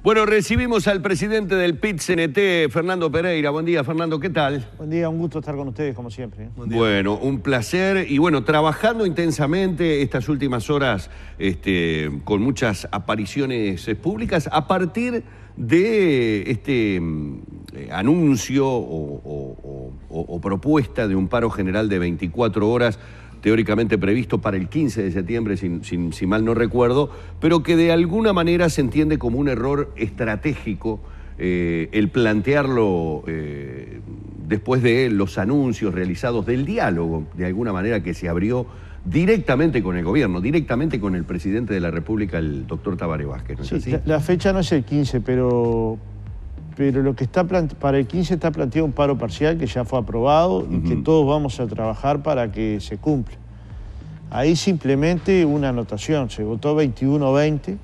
Bueno, recibimos al presidente del PIT-CNT, Fernando Pereira. Buen día, Fernando, ¿qué tal? Buen día, un gusto estar con ustedes, como siempre. Bueno, un placer. Y bueno, trabajando intensamente estas últimas horas con muchas apariciones públicas a partir de este anuncio o propuesta de un paro general de 24 horas teóricamente previsto para el 15 de septiembre, si mal no recuerdo, pero que de alguna manera se entiende como un error estratégico el plantearlo después de los anuncios realizados del diálogo, de alguna manera que se abrió directamente con el gobierno, directamente con el presidente de la República, el doctor Tabaré Vázquez, ¿no es así? La fecha no es el 15, pero lo que está para el 15 está planteado un paro parcial que ya fue aprobado y que todos vamos a trabajar para que se cumpla. Ahí simplemente una anotación, se votó 21-20.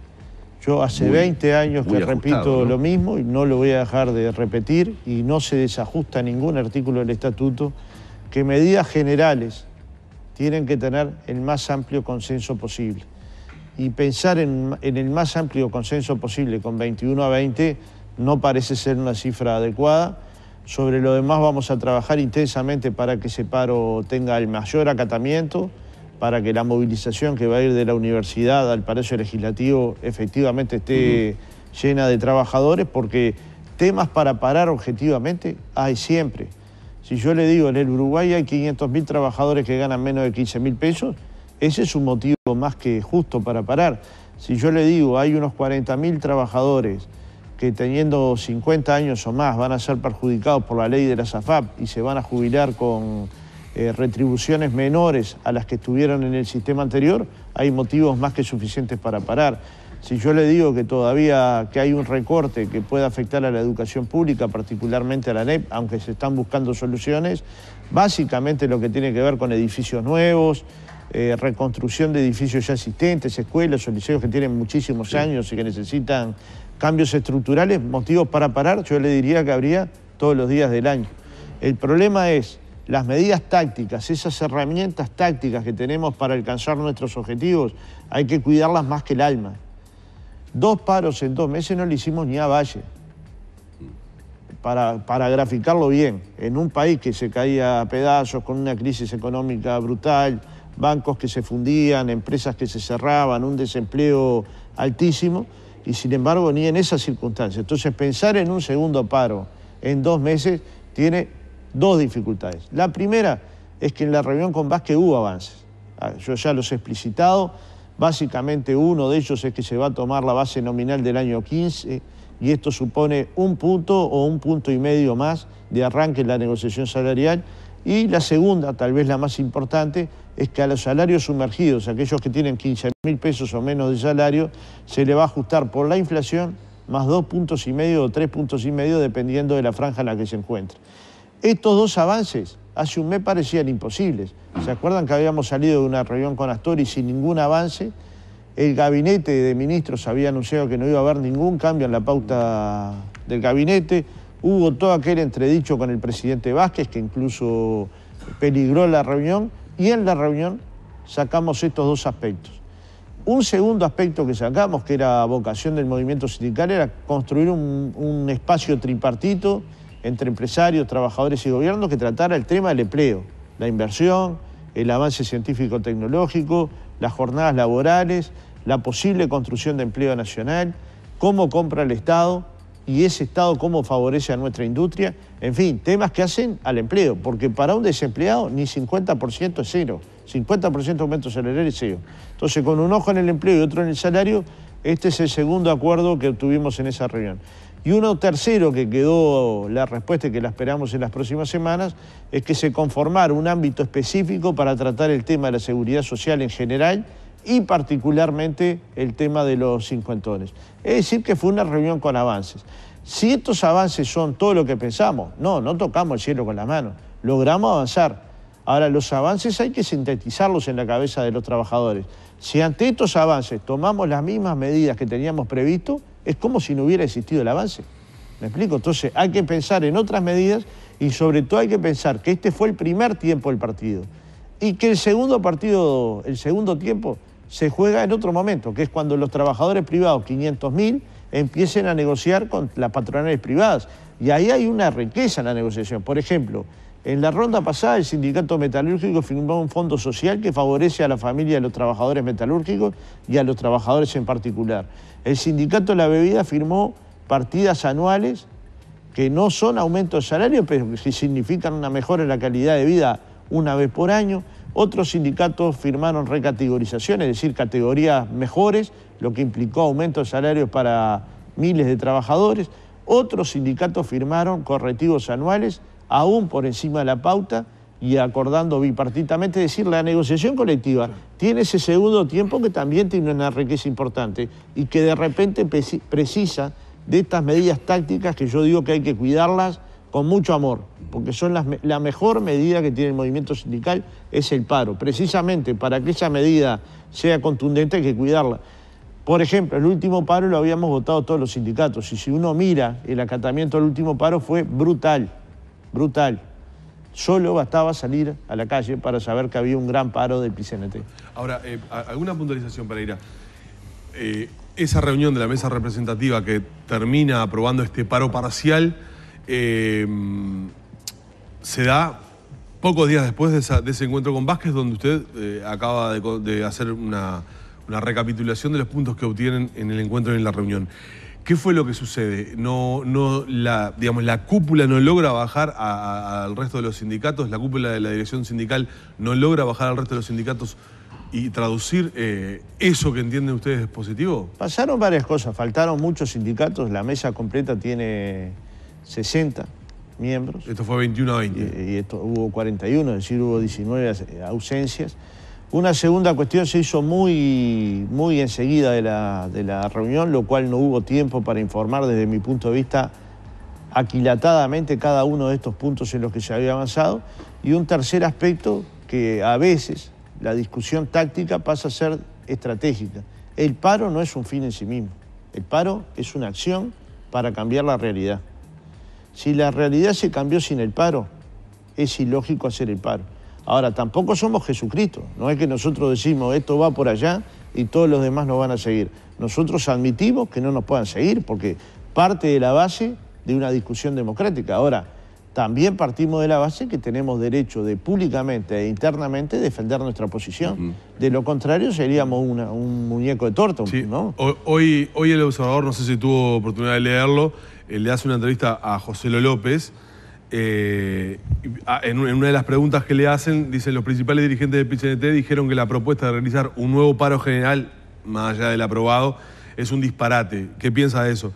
Yo hace 20 años que repito lo mismo y no lo voy a dejar de repetir, y no se desajusta ningún artículo del estatuto, que medidas generales tienen que tener el más amplio consenso posible. Y pensar en el más amplio consenso posible con 21-20 no parece ser una cifra adecuada. Sobre lo demás vamos a trabajar intensamente para que ese paro tenga el mayor acatamiento, para que la movilización que va a ir de la universidad al Palacio Legislativo efectivamente esté llena de trabajadores, porque temas para parar objetivamente hay siempre. Si yo le digo, en el Uruguay hay 500.000 trabajadores que ganan menos de 15.000 pesos, ese es un motivo más que justo para parar. Si yo le digo, hay unos 40.000 trabajadores que teniendo 50 años o más van a ser perjudicados por la ley de la SAFAP y se van a jubilar con retribuciones menores a las que estuvieron en el sistema anterior, hay motivos más que suficientes para parar. Si yo le digo que todavía hay un recorte que puede afectar a la educación pública, particularmente a la ANEP, aunque se están buscando soluciones, básicamente lo que tiene que ver con edificios nuevos, reconstrucción de edificios ya existentes, escuelas o liceos que tienen muchísimos años y que necesitan cambios estructurales, motivos para parar, yo le diría que habría todos los días del año. El problema es las medidas tácticas, esas herramientas tácticas que tenemos para alcanzar nuestros objetivos, hay que cuidarlas más que el alma. 2 paros en 2 meses no le hicimos ni a Valle. Para graficarlo bien, en un país que se caía a pedazos, con una crisis económica brutal, bancos que se fundían, empresas que se cerraban, un desempleo altísimo, y sin embargo ni en esas circunstancias. Entonces pensar en un segundo paro en 2 meses tiene 2 dificultades. La primera es que en la reunión con Vázquez hubo avances. Yo ya los he explicitado. Básicamente uno de ellos es que se va a tomar la base nominal del año 15 y esto supone 1 punto o 1,5 puntos más de arranque en la negociación salarial. Y la segunda, tal vez la más importante, es que a los salarios sumergidos, aquellos que tienen 15.000 pesos o menos de salario, se le va a ajustar por la inflación más 2,5 puntos o 3,5 puntos, dependiendo de la franja en la que se encuentre. Estos 2 avances hace un mes parecían imposibles. ¿Se acuerdan que habíamos salido de una reunión con Astori sin ningún avance? El gabinete de ministros había anunciado que no iba a haber ningún cambio en la pauta del gabinete. Hubo todo aquel entredicho con el presidente Vázquez, que incluso peligró la reunión, y en la reunión sacamos estos 2 aspectos. Un segundo aspecto que sacamos, que era vocación del movimiento sindical, era construir un espacio tripartito entre empresarios, trabajadores y gobierno que tratara el tema del empleo, la inversión, el avance científico-tecnológico, las jornadas laborales, la posible construcción de empleo nacional, cómo compra el Estado y ese Estado cómo favorece a nuestra industria, en fin, temas que hacen al empleo, porque para un desempleado ni 50% es cero, 50% aumento salarial es cero. Entonces, con un ojo en el empleo y otro en el salario, este es el segundo acuerdo que obtuvimos en esa reunión. Y uno tercero que quedó la respuesta y que la esperamos en las próximas semanas es que se conformara un ámbito específico para tratar el tema de la seguridad social en general y particularmente el tema de los cincuentones. Es decir, que fue una reunión con avances. Si estos avances son todo lo que pensamos, no tocamos el cielo con la mano, logramos avanzar. Ahora, los avances hay que sintetizarlos en la cabeza de los trabajadores. Si ante estos avances tomamos las mismas medidas que teníamos previsto, es como si no hubiera existido el avance. ¿Me explico? Entonces hay que pensar en otras medidas y sobre todo hay que pensar que este fue el primer tiempo del partido y que el segundo tiempo se juega en otro momento, que es cuando los trabajadores privados, 500.000, empiecen a negociar con las patronales privadas. Y ahí hay una riqueza en la negociación. Por ejemplo, en la ronda pasada el sindicato metalúrgico firmó un fondo social que favorece a la familia de los trabajadores metalúrgicos y a los trabajadores en particular. El sindicato de la bebida firmó partidas anuales que no son aumentos de salario, pero que significan una mejora en la calidad de vida una vez por año. Otros sindicatos firmaron recategorización, es decir, categorías mejores, lo que implicó aumento de salarios para miles de trabajadores. Otros sindicatos firmaron correctivos anuales, aún por encima de la pauta y acordando bipartitamente. Es decir, la negociación colectiva tiene ese segundo tiempo que también tiene una riqueza importante y que de repente precisa de estas medidas tácticas que yo digo que hay que cuidarlas con mucho amor, porque son la mejor medida que tiene el movimiento sindical, es el paro. Precisamente para que esa medida sea contundente hay que cuidarla. Por ejemplo, el último paro lo habíamos votado todos los sindicatos y si uno mira el acatamiento del último paro fue brutal, brutal. Solo bastaba salir a la calle para saber que había un gran paro del PIT-CNT. Ahora, ¿alguna puntualización, Pereira? Esa reunión de la mesa representativa que termina aprobando este paro parcial se da pocos días después de ese encuentro con Vázquez, donde usted acaba de hacer una recapitulación de los puntos que obtienen en el encuentro y en la reunión. ¿Qué fue lo que sucede? La cúpula no logra bajar al resto de los sindicatos, la cúpula de la dirección sindical no logra bajar al resto de los sindicatos y traducir eso que entienden ustedes es positivo. Pasaron varias cosas, faltaron muchos sindicatos, la mesa completa tiene 60 miembros. Esto fue 21 a 20. Y esto, hubo 41, es decir, hubo 19 ausencias. Una segunda cuestión se hizo muy enseguida de la reunión, lo cual no hubo tiempo para informar desde mi punto de vista aquilatadamente cada uno de estos puntos en los que se había avanzado. Y un tercer aspecto que a veces la discusión táctica pasa a ser estratégica. El paro no es un fin en sí mismo. El paro es una acción para cambiar la realidad. Si la realidad se cambió sin el paro, es ilógico hacer el paro. Ahora, tampoco somos Jesucristo. No es que nosotros decimos esto va por allá y todos los demás nos van a seguir. Nosotros admitimos que no nos puedan seguir porque parte de la base de una discusión democrática. Ahora, también partimos de la base que tenemos derecho de públicamente e internamente defender nuestra posición. De lo contrario seríamos un muñeco de torta, sí. ¿no? Hoy el Observador, no sé si tuvo oportunidad de leerlo, le hace una entrevista a José López. En una de las preguntas que le hacen, dicen los principales dirigentes del PIT-CNT dijeron que la propuesta de realizar un nuevo paro general, más allá del aprobado, es un disparate. ¿Qué piensa de eso?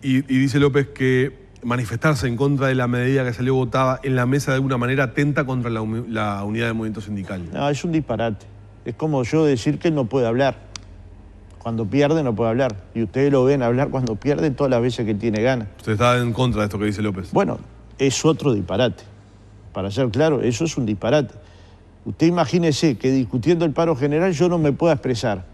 Y dice López que manifestarse en contra de la medida que salió votada en la mesa de alguna manera atenta contra la unidad del movimiento sindical. No, es un disparate. Es como yo decir que él no puede hablar. Cuando pierde no puede hablar. Y ustedes lo ven hablar cuando pierde todas las veces que tiene ganas. Usted está en contra de esto que dice López. Bueno, es otro disparate. Para ser claro, eso es un disparate. Usted imagínese que discutiendo el paro general yo no me pueda expresar.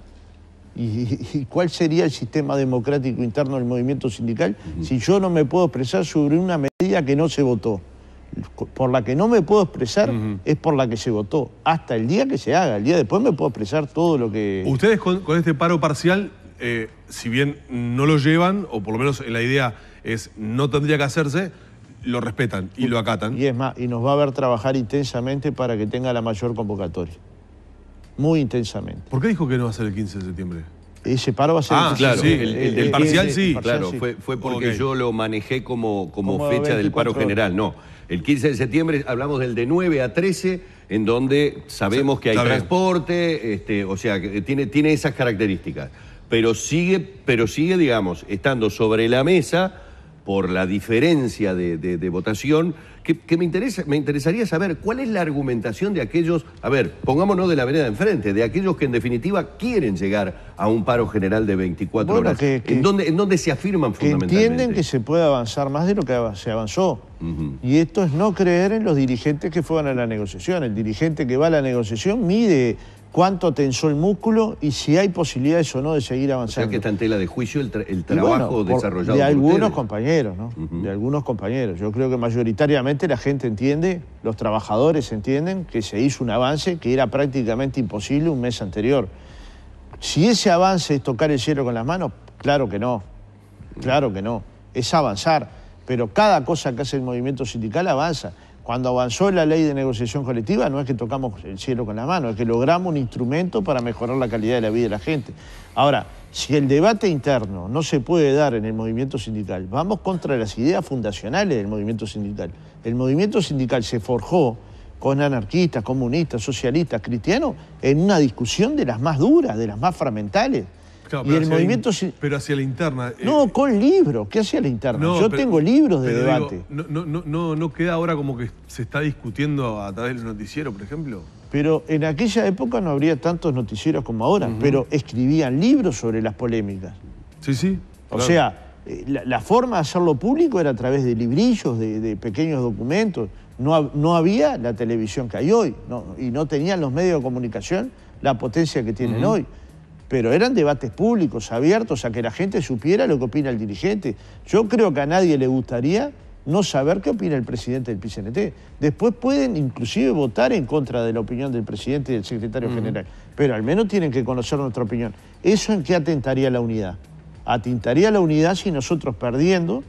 ¿Y cuál sería el sistema democrático interno del movimiento sindical si yo no me puedo expresar sobre una medida que no se votó? Por la que no me puedo expresar es por la que se votó. Hasta el día que se haga. El día después me puedo expresar todo lo que... Ustedes con este paro parcial, si bien no lo llevan, o por lo menos la idea es no tendría que hacerse, lo respetan y lo acatan. Y es más, y nos va a ver trabajar intensamente para que tenga la mayor convocatoria. Muy intensamente. ¿Por qué dijo que no va a ser el 15 de septiembre? Ese paro va a ser... Claro, sí, el parcial sí. Claro, fue porque yo lo manejé como fecha del paro 24 general. No, el 15 de septiembre hablamos del de 9 a 13, en donde sabemos que hay transporte, o sea, que tiene esas características. Pero sigue, digamos, estando sobre la mesa por la diferencia de votación, que me interesaría saber cuál es la argumentación de aquellos, a ver, pongámonos de la vereda de enfrente, de aquellos que en definitiva quieren llegar a un paro general de 24 horas. ¿En dónde se afirman fundamentalmente? Que entienden que se puede avanzar más de lo que se avanzó. Y esto es no creer en los dirigentes que fueron a la negociación. El dirigente que va a la negociación mide cuánto tensó el músculo y si hay posibilidades o no de seguir avanzando. O sea que está en tela de juicio el trabajo desarrollado de algunos por compañeros, ¿no? De algunos compañeros. Yo creo que mayoritariamente la gente entiende, los trabajadores entienden que se hizo un avance que era prácticamente imposible un mes anterior. Si ese avance es tocar el cielo con las manos, claro que no. Claro que no, es avanzar, pero cada cosa que hace el movimiento sindical avanza. Cuando avanzó la ley de negociación colectiva no es que tocamos el cielo con la mano, es que logramos un instrumento para mejorar la calidad de la vida de la gente. Ahora, si el debate interno no se puede dar en el movimiento sindical, vamos contra las ideas fundacionales del movimiento sindical. El movimiento sindical se forjó con anarquistas, comunistas, socialistas, cristianos, en una discusión de las más duras, de las más fragmentales. Claro, y el movimiento... Pero hacia la interna... No, con libros. ¿Qué hacía la interna? Yo tengo libros de debate. Digo, ¿no queda ahora como que se está discutiendo a través del noticiero, por ejemplo? Pero en aquella época no habría tantos noticieros como ahora, pero escribían libros sobre las polémicas. Sí, sí. O sea, la forma de hacerlo público era a través de librillos, de pequeños documentos. No había la televisión que hay hoy, y no tenían los medios de comunicación la potencia que tienen hoy. Pero eran debates públicos, abiertos, a que la gente supiera lo que opina el dirigente. Yo creo que a nadie le gustaría no saber qué opina el presidente del PCNT. Después pueden inclusive votar en contra de la opinión del presidente y del secretario general, pero al menos tienen que conocer nuestra opinión. ¿Eso en qué atentaría la unidad? Atentaría la unidad si nosotros, perdiendo,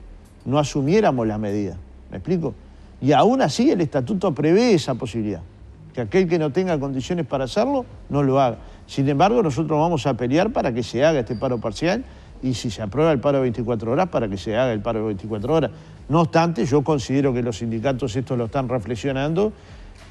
no asumiéramos las medidas. ¿Me explico? Y aún así el estatuto prevé esa posibilidad, que aquel que no tenga condiciones para hacerlo, no lo haga. Sin embargo, nosotros vamos a pelear para que se haga este paro parcial y si se aprueba el paro de 24 horas, para que se haga el paro de 24 horas. No obstante, yo considero que los sindicatos esto lo están reflexionando.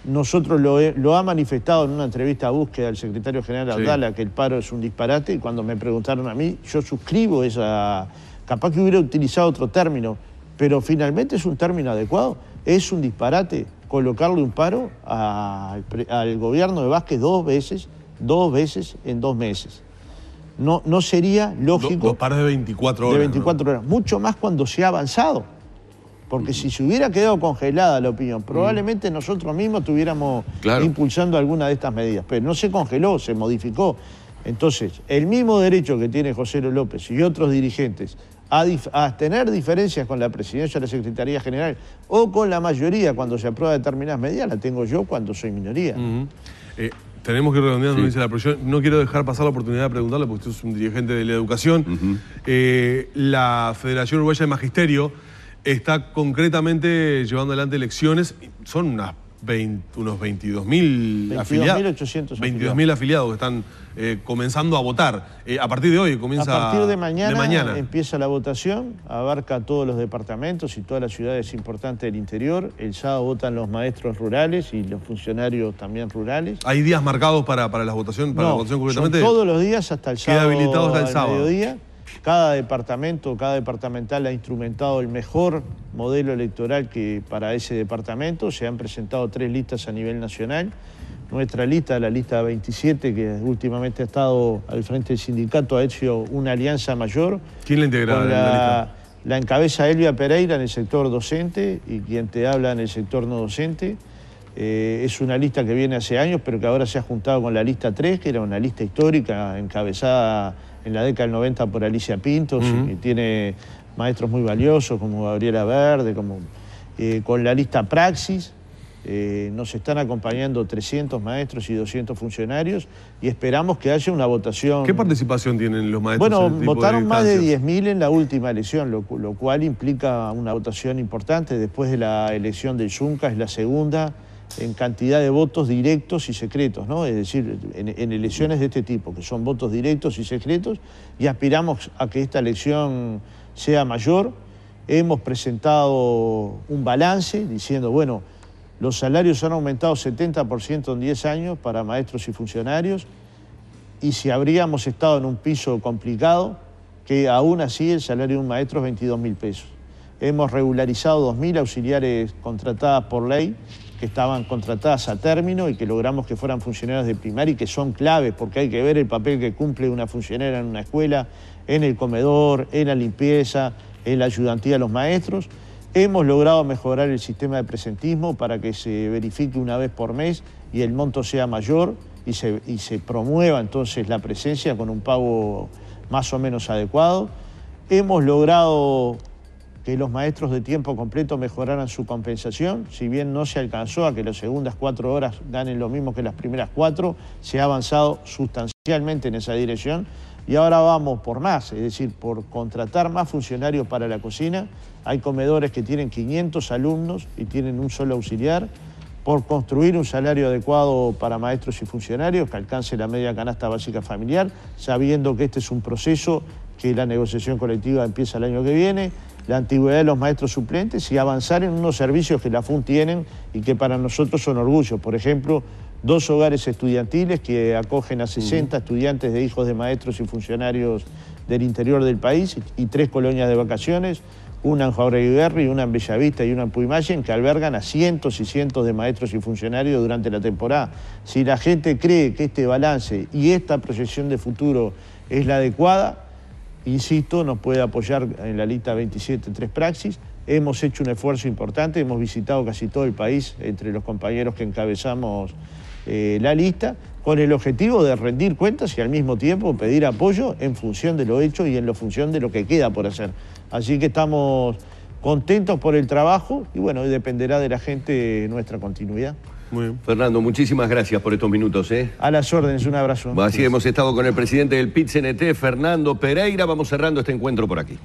Nosotros lo ha manifestado en una entrevista a Búsqueda el secretario general Abdala, que el paro es un disparate, y cuando me preguntaron a mí, yo suscribo esa... Capaz que hubiera utilizado otro término, pero finalmente es un término adecuado. Es un disparate colocarle un paro al gobierno de Vázquez dos veces en 2 meses. No sería lógico... Dos paros de 24 horas. De 24 horas. Mucho más cuando se ha avanzado. Porque si se hubiera quedado congelada la opinión, probablemente nosotros mismos estuviéramos impulsando alguna de estas medidas. Pero no se congeló, se modificó. Entonces, el mismo derecho que tiene José López y otros dirigentes a tener diferencias con la presidencia de la Secretaría General o con la mayoría cuando se aprueba determinadas medidas, la tengo yo cuando soy minoría. Tenemos que ir redondeando, dice la profesión. No quiero dejar pasar la oportunidad de preguntarle, porque usted es un dirigente de la educación. La Federación Uruguaya de Magisterio está concretamente llevando adelante elecciones. Son unos 22.000 afiliados. 22.000 afiliados que están comenzando a votar. A partir de hoy comienza... A partir de mañana empieza la votación, abarca todos los departamentos y todas las ciudades importantes del interior. El sábado votan los maestros rurales y los funcionarios también rurales. ¿Hay días marcados para la votación? Para la votación concretamente? Son todos los días hasta el sábado. Queda habilitado hasta el sábado. Mediodía. Cada departamento, cada departamental ha instrumentado el mejor modelo electoral que para ese departamento. Se han presentado 3 listas a nivel nacional. Nuestra lista, la lista 27, que últimamente ha estado al frente del sindicato, ha hecho una alianza mayor. ¿Quién la integra en la lista? La encabeza Elvia Pereira en el sector docente y quien te habla en el sector no docente. Es una lista que viene hace años, pero que ahora se ha juntado con la lista 3, que era una lista histórica encabezada en la década del 90 por Alicia Pintos, y tiene maestros muy valiosos como Gabriela Verde, con la lista Praxis. Nos están acompañando 300 maestros y 200 funcionarios y esperamos que haya una votación. ¿Qué participación tienen los maestros? Bueno, votaron más de 10.000 en la última elección, lo cual implica una votación importante. Después de la elección del Yunca es la segunda en cantidad de votos directos y secretos, ¿no? Es decir, en elecciones de este tipo, que son votos directos y secretos, y aspiramos a que esta elección sea mayor. Hemos presentado un balance diciendo, bueno, los salarios han aumentado 70% en 10 años para maestros y funcionarios, y si habríamos estado en un piso complicado, que aún así el salario de un maestro es 22.000 pesos. Hemos regularizado 2.000 auxiliares contratadas por ley, que estaban contratadas a término y que logramos que fueran funcionarios de primaria y que son claves, porque hay que ver el papel que cumple una funcionaria en una escuela, en el comedor, en la limpieza, en la ayudantía de los maestros. Hemos logrado mejorar el sistema de presentismo para que se verifique una vez por mes y el monto sea mayor y se promueva entonces la presencia con un pago más o menos adecuado. Hemos logrado que los maestros de tiempo completo mejoraran su compensación. Si bien no se alcanzó a que las segundas 4 horas ganen lo mismo que las primeras 4, se ha avanzado sustancialmente en esa dirección. y ahora vamos por más, es decir, por contratar más funcionarios para la cocina. Hay comedores que tienen 500 alumnos y tienen un solo auxiliar, por construir un salario adecuado para maestros y funcionarios que alcance la media canasta básica familiar, sabiendo que este es un proceso que la negociación colectiva empieza el año que viene, la antigüedad de los maestros suplentes y avanzar en unos servicios que la FUN tienen y que para nosotros son orgullo. Por ejemplo, 2 hogares estudiantiles que acogen a 60 estudiantes de hijos de maestros y funcionarios del interior del país y 3 colonias de vacaciones, una en Jauregui Berri, una en Bellavista y una en Puymayen, que albergan a cientos y cientos de maestros y funcionarios durante la temporada. Si la gente cree que este balance y esta proyección de futuro es la adecuada, insisto, nos puede apoyar en la lista 27.3 Praxis. Hemos hecho un esfuerzo importante, hemos visitado casi todo el país entre los compañeros que encabezamos la lista, con el objetivo de rendir cuentas y al mismo tiempo pedir apoyo en función de lo hecho y en función de lo que queda por hacer. Así que estamos contentos por el trabajo y bueno, dependerá de la gente nuestra continuidad. Muy bien. Fernando, muchísimas gracias por estos minutos. A las órdenes, un abrazo. Así hemos estado con el presidente del PIT-CNT, Fernando Pereira. Vamos cerrando este encuentro por aquí.